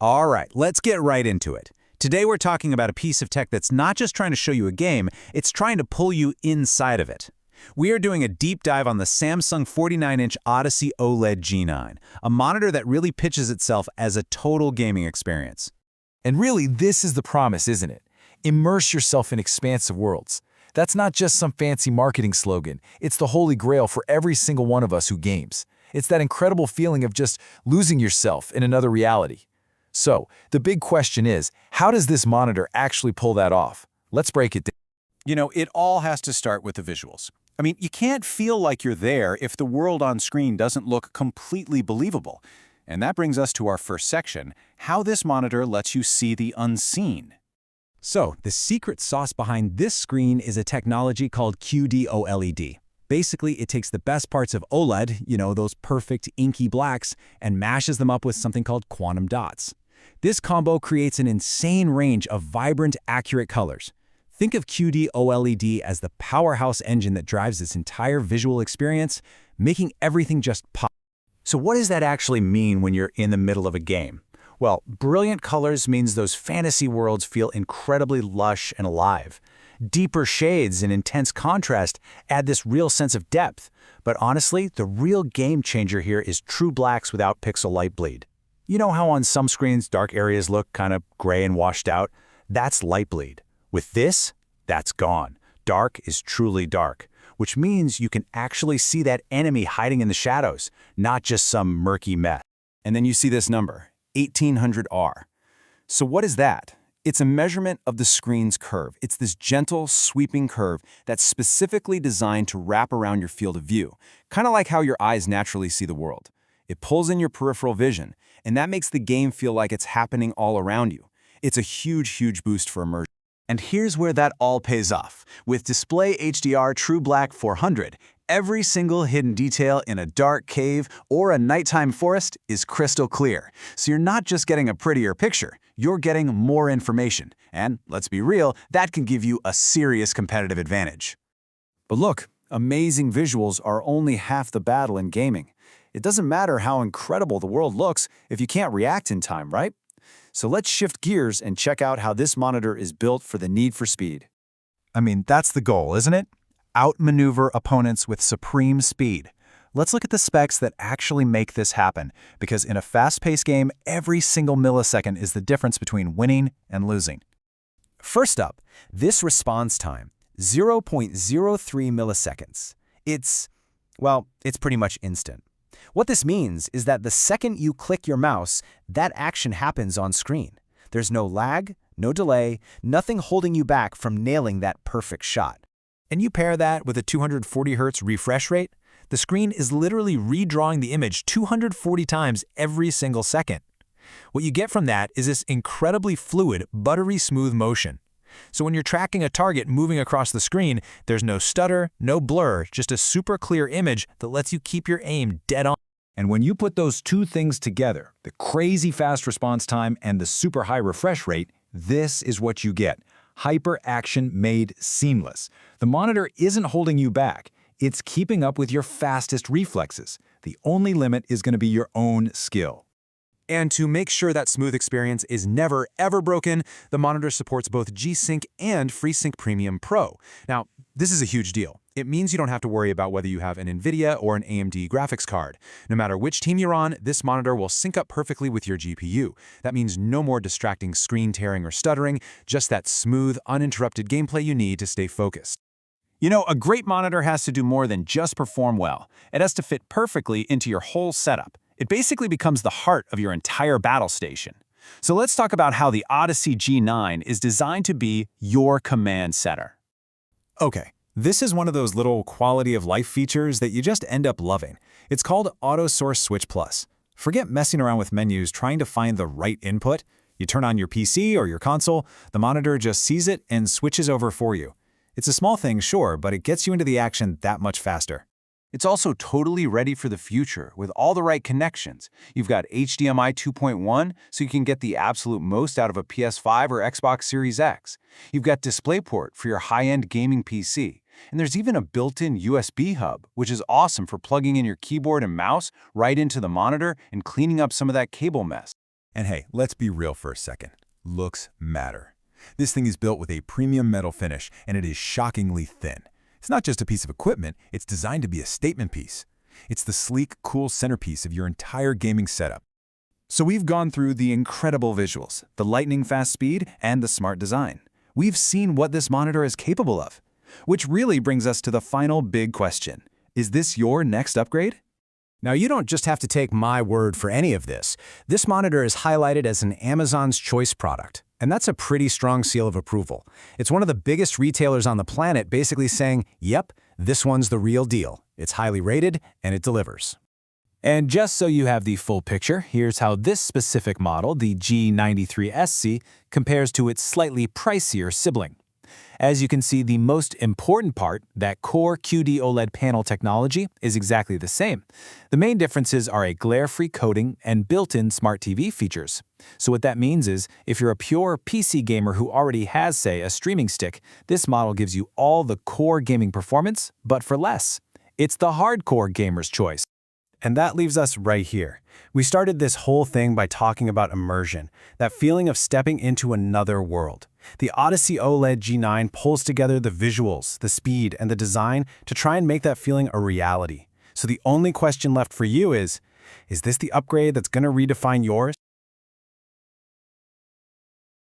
All right, let's get right into it. Today we're talking about a piece of tech that's not just trying to show you a game, it's trying to pull you inside of it. We are doing a deep dive on the Samsung 49-inch Odyssey OLED G9, a monitor that really pitches itself as a total gaming experience. And really, this is the promise, isn't it? Immerse yourself in expansive worlds. That's not just some fancy marketing slogan. It's the holy grail for every single one of us who games. It's that incredible feeling of just losing yourself in another reality. So, the big question is, how does this monitor actually pull that off? Let's break it down. You know, it all has to start with the visuals. I mean, you can't feel like you're there if the world on screen doesn't look completely believable. And that brings us to our first section, how this monitor lets you see the unseen. So, the secret sauce behind this screen is a technology called QD-OLED. Basically, it takes the best parts of OLED, those perfect inky blacks, and mashes them up with something called quantum dots. This combo creates an insane range of vibrant, accurate colors. Think of QD-OLED as the powerhouse engine that drives this entire visual experience, making everything just pop. So what does that actually mean when you're in the middle of a game? Well, brilliant colors means those fantasy worlds feel incredibly lush and alive. Deeper shades and intense contrast add this real sense of depth. But honestly, the real game changer here is true blacks without pixel light bleed. You know how on some screens dark areas look kind of gray and washed out? That's light bleed. With this, that's gone. Dark is truly dark, which means you can actually see that enemy hiding in the shadows, not just some murky mess. And then you see this number, 1800R. So what is that? It's a measurement of the screen's curve. It's this gentle, sweeping curve that's specifically designed to wrap around your field of view, kind of like how your eyes naturally see the world. It pulls in your peripheral vision, and that makes the game feel like it's happening all around you. It's a huge boost for immersion. And here's where that all pays off. With DisplayHDR True Black 400, every single hidden detail in a dark cave or a nighttime forest is crystal clear. So you're not just getting a prettier picture, you're getting more information. And let's be real, that can give you a serious competitive advantage. But look, amazing visuals are only half the battle in gaming. It doesn't matter how incredible the world looks if you can't react in time, right? So let's shift gears and check out how this monitor is built for the need for speed. I mean, that's the goal, isn't it? Outmaneuver opponents with supreme speed. Let's look at the specs that actually make this happen, because in a fast-paced game, every single millisecond is the difference between winning and losing. First up, this response time, 0.03 milliseconds. It's pretty much instant. What this means is that the second you click your mouse, that action happens on screen. There's no lag, no delay, nothing holding you back from nailing that perfect shot. And you pair that with a 240 Hz refresh rate, the screen is literally redrawing the image 240 times every single second. What you get from that is this incredibly fluid, buttery smooth motion. So when you're tracking a target moving across the screen, there's no stutter, no blur, just a super clear image that lets you keep your aim dead on. And when you put those two things together, the crazy fast response time and the super high refresh rate, this is what you get. Hyper action made seamless. The monitor isn't holding you back. It's keeping up with your fastest reflexes. The only limit is going to be your own skill. And to make sure that smooth experience is never, ever broken, the monitor supports both G-Sync and FreeSync Premium Pro. Now, this is a huge deal. It means you don't have to worry about whether you have an NVIDIA or an AMD graphics card. No matter which team you're on, this monitor will sync up perfectly with your GPU. That means no more distracting screen tearing or stuttering, just that smooth, uninterrupted gameplay you need to stay focused. You know, a great monitor has to do more than just perform well. It has to fit perfectly into your whole setup. It basically becomes the heart of your entire battle station. So let's talk about how the Odyssey G9 is designed to be your command center. Okay, this is one of those little quality of life features that you just end up loving. It's called Auto Source Switch Plus. Forget messing around with menus trying to find the right input. You turn on your PC or your console, the monitor just sees it and switches over for you. It's a small thing, sure, but it gets you into the action that much faster. It's also totally ready for the future with all the right connections. You've got HDMI 2.1, so you can get the absolute most out of a PS5 or Xbox Series X. You've got DisplayPort for your high-end gaming PC. And there's even a built-in USB hub, which is awesome for plugging in your keyboard and mouse right into the monitor and cleaning up some of that cable mess. And hey, let's be real for a second. Looks matter. This thing is built with a premium metal finish, and it is shockingly thin. It's not just a piece of equipment, it's designed to be a statement piece. It's the sleek, cool centerpiece of your entire gaming setup. So we've gone through the incredible visuals, the lightning-fast speed, and the smart design. We've seen what this monitor is capable of. Which really brings us to the final big question. Is this your next upgrade? Now, you don't just have to take my word for any of this. This monitor is highlighted as an Amazon's Choice product, and that's a pretty strong seal of approval. It's one of the biggest retailers on the planet basically saying, yep, this one's the real deal. It's highly rated, and it delivers. And just so you have the full picture, here's how this specific model, the G93SC, compares to its slightly pricier sibling. As you can see, the most important part, that core QD-OLED panel technology, is exactly the same. The main differences are a glare-free coating and built-in smart TV features. So what that means is, if you're a pure PC gamer who already has, say, a streaming stick, this model gives you all the core gaming performance, but for less. It's the hardcore gamer's choice. And that leaves us right here. We started this whole thing by talking about immersion, that feeling of stepping into another world. The Odyssey OLED G9 pulls together the visuals, the speed, and the design to try and make that feeling a reality. So the only question left for you is this the upgrade that's going to redefine yours?